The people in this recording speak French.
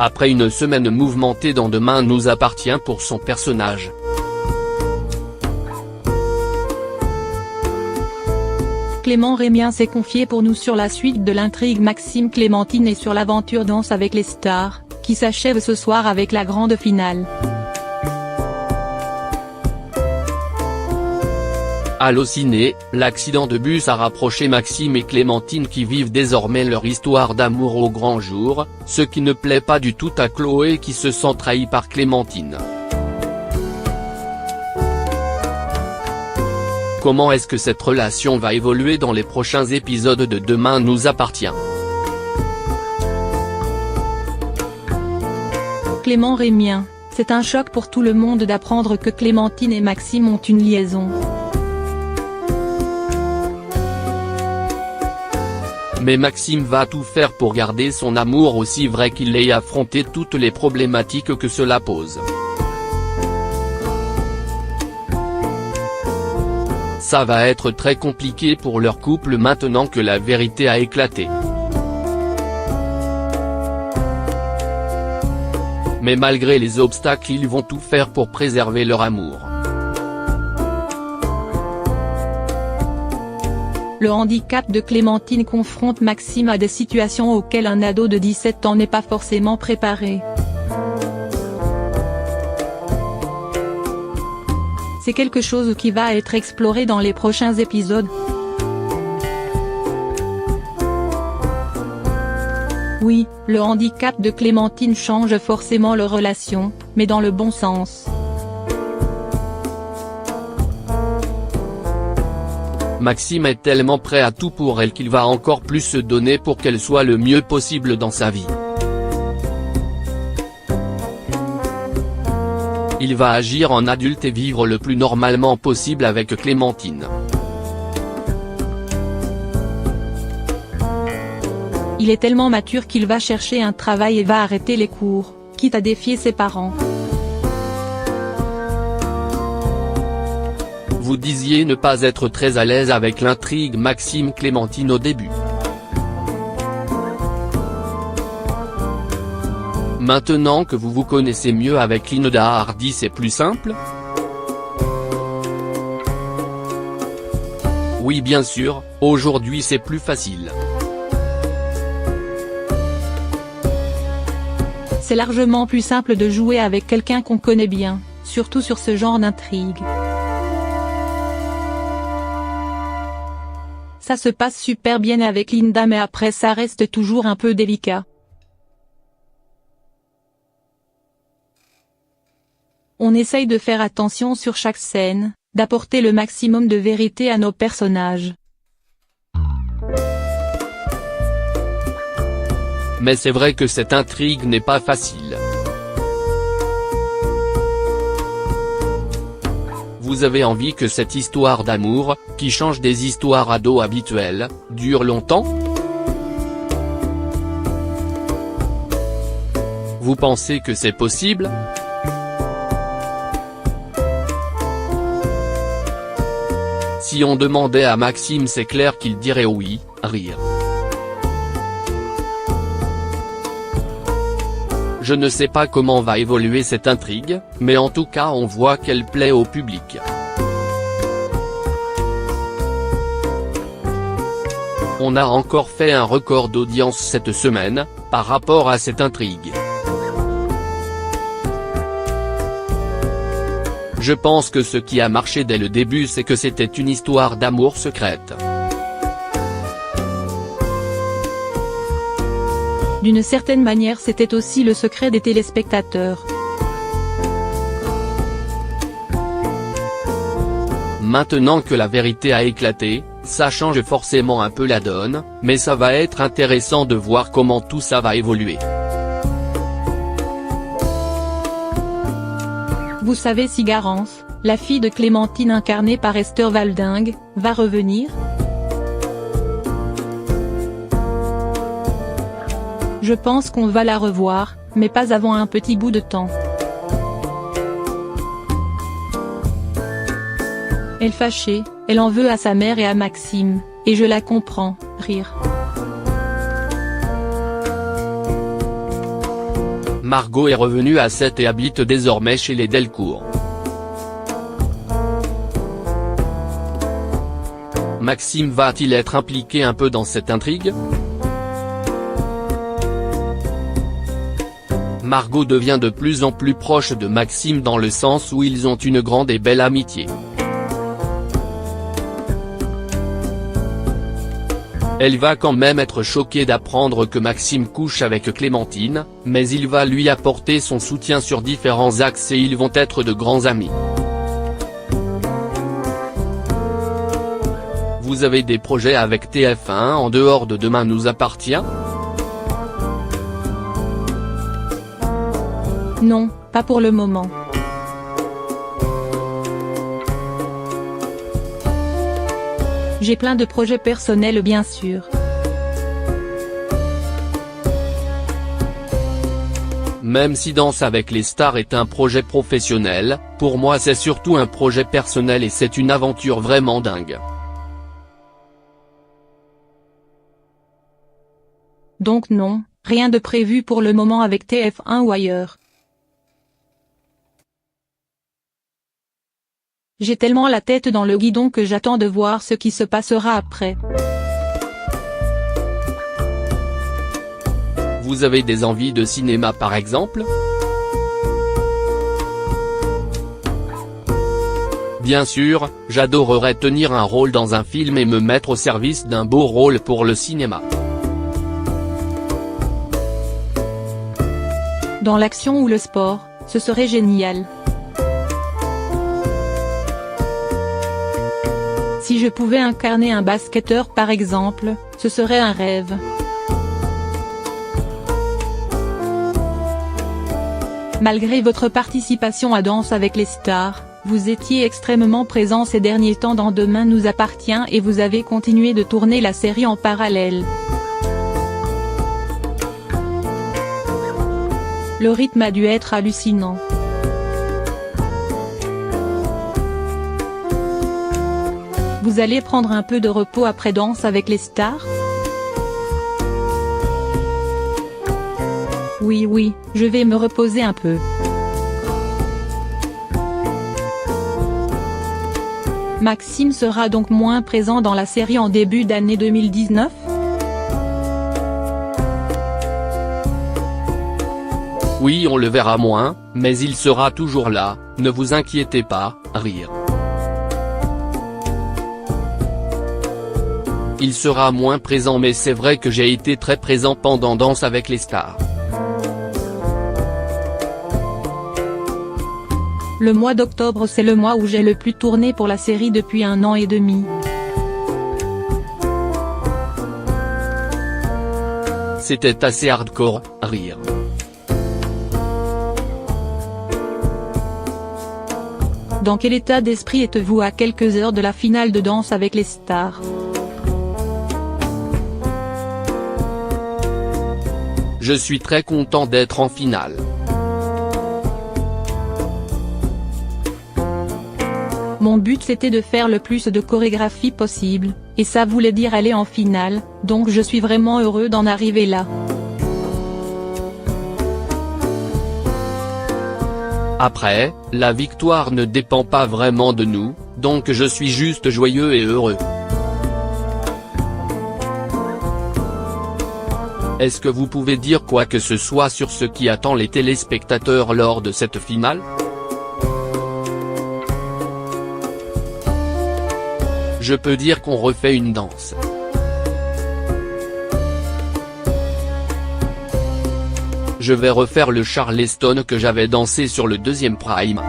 après une semaine mouvementée dans Demain nous appartient pour son personnage. Clément Rémien s'est confié pour nous sur la suite de l'intrigue Maxime-Clémentine et sur l'aventure Danse avec les stars, qui s'achève ce soir avec la grande finale. Allociné, l'accident de bus a rapproché Maxime et Clémentine qui vivent désormais leur histoire d'amour au grand jour, ce qui ne plaît pas du tout à Chloé qui se sent trahie par Clémentine. Comment est-ce que cette relation va évoluer dans les prochains épisodes de Demain nous appartient? Clément Rémien, c'est un choc pour tout le monde d'apprendre que Clémentine et Maxime ont une liaison. Mais Maxime va tout faire pour garder son amour aussi vrai qu'il ait affronté toutes les problématiques que cela pose. Ça va être très compliqué pour leur couple maintenant que la vérité a éclaté. Mais malgré les obstacles ils vont tout faire pour préserver leur amour. Le handicap de Clémentine confronte Maxime à des situations auxquelles un ado de 17 ans n'est pas forcément préparé. C'est quelque chose qui va être exploré dans les prochains épisodes. Oui, le handicap de Clémentine change forcément leur relation, mais dans le bon sens. Maxime est tellement prêt à tout pour elle qu'il va encore plus se donner pour qu'elle soit le mieux possible dans sa vie. Il va agir en adulte et vivre le plus normalement possible avec Clémentine. Il est tellement mature qu'il va chercher un travail et va arrêter les cours, quitte à défier ses parents. Vous disiez ne pas être très à l'aise avec l'intrigue Maxime-Clémentine au début. Maintenant que vous vous connaissez mieux avec Linda Hardy c'est plus simple? Oui bien sûr, aujourd'hui c'est plus facile. C'est largement plus simple de jouer avec quelqu'un qu'on connaît bien, surtout sur ce genre d'intrigue. Ça se passe super bien avec Linda mais après ça reste toujours un peu délicat. On essaye de faire attention sur chaque scène, d'apporter le maximum de vérité à nos personnages. Mais c'est vrai que cette intrigue n'est pas facile. Vous avez envie que cette histoire d'amour, qui change des histoires ados habituelles, dure longtemps? Vous pensez que c'est possible? Si on demandait à Maxime c'est clair qu'il dirait oui, rire. Je ne sais pas comment va évoluer cette intrigue, mais en tout cas on voit qu'elle plaît au public. On a encore fait un record d'audience cette semaine, par rapport à cette intrigue. Je pense que ce qui a marché dès le début c'est que c'était une histoire d'amour secrète. D'une certaine manière c'était aussi le secret des téléspectateurs. Maintenant que la vérité a éclaté, ça change forcément un peu la donne, mais ça va être intéressant de voir comment tout ça va évoluer. Vous savez si Garance, la fille de Clémentine incarnée par Esther Valdingue, va revenir? Je pense qu'on va la revoir, mais pas avant un petit bout de temps. Elle fâchée, elle en veut à sa mère et à Maxime, et je la comprends, rire. Margot est revenue à Sète et habite désormais chez les Delcourt. Maxime va-t-il être impliqué un peu dans cette intrigue? Margot devient de plus en plus proche de Maxime dans le sens où ils ont une grande et belle amitié. Elle va quand même être choquée d'apprendre que Maxime couche avec Clémentine, mais il va lui apporter son soutien sur différents axes et ils vont être de grands amis. Vous avez des projets avec TF1 en dehors de Demain nous appartient? Non, pas pour le moment. J'ai plein de projets personnels bien sûr. Même si Danse avec les stars est un projet professionnel, pour moi c'est surtout un projet personnel et c'est une aventure vraiment dingue. Donc non, rien de prévu pour le moment avec TF1 ou ailleurs. J'ai tellement la tête dans le guidon que j'attends de voir ce qui se passera après. Vous avez des envies de cinéma par exemple? Bien sûr, j'adorerais tenir un rôle dans un film et me mettre au service d'un beau rôle pour le cinéma. Dans l'action ou le sport, ce serait génial. Si je pouvais incarner un basketteur par exemple, ce serait un rêve. Malgré votre participation à Danse avec les stars, vous étiez extrêmement présent ces derniers temps dans Demain nous appartient et vous avez continué de tourner la série en parallèle. Le rythme a dû être hallucinant. Vous allez prendre un peu de repos après Danse avec les stars? Oui, je vais me reposer un peu. Maxime sera donc moins présent dans la série en début d'année 2019? Oui, on le verra moins, mais il sera toujours là, ne vous inquiétez pas, rire. Il sera moins présent mais c'est vrai que j'ai été très présent pendant Danse avec les stars. Le mois d'octobre c'est le mois où j'ai le plus tourné pour la série depuis 1 an et demi. C'était assez hardcore, rire. Dans quel état d'esprit êtes-vous à quelques heures de la finale de Danse avec les stars? Je suis très content d'être en finale. Mon but c'était de faire le plus de chorégraphie possible, et ça voulait dire aller en finale, donc je suis vraiment heureux d'en arriver là. Après, la victoire ne dépend pas vraiment de nous, donc je suis juste joyeux et heureux. Est-ce que vous pouvez dire quoi que ce soit sur ce qui attend les téléspectateurs lors de cette finale? Je peux dire qu'on refait une danse. Je vais refaire le Charleston que j'avais dansé sur le deuxième prime.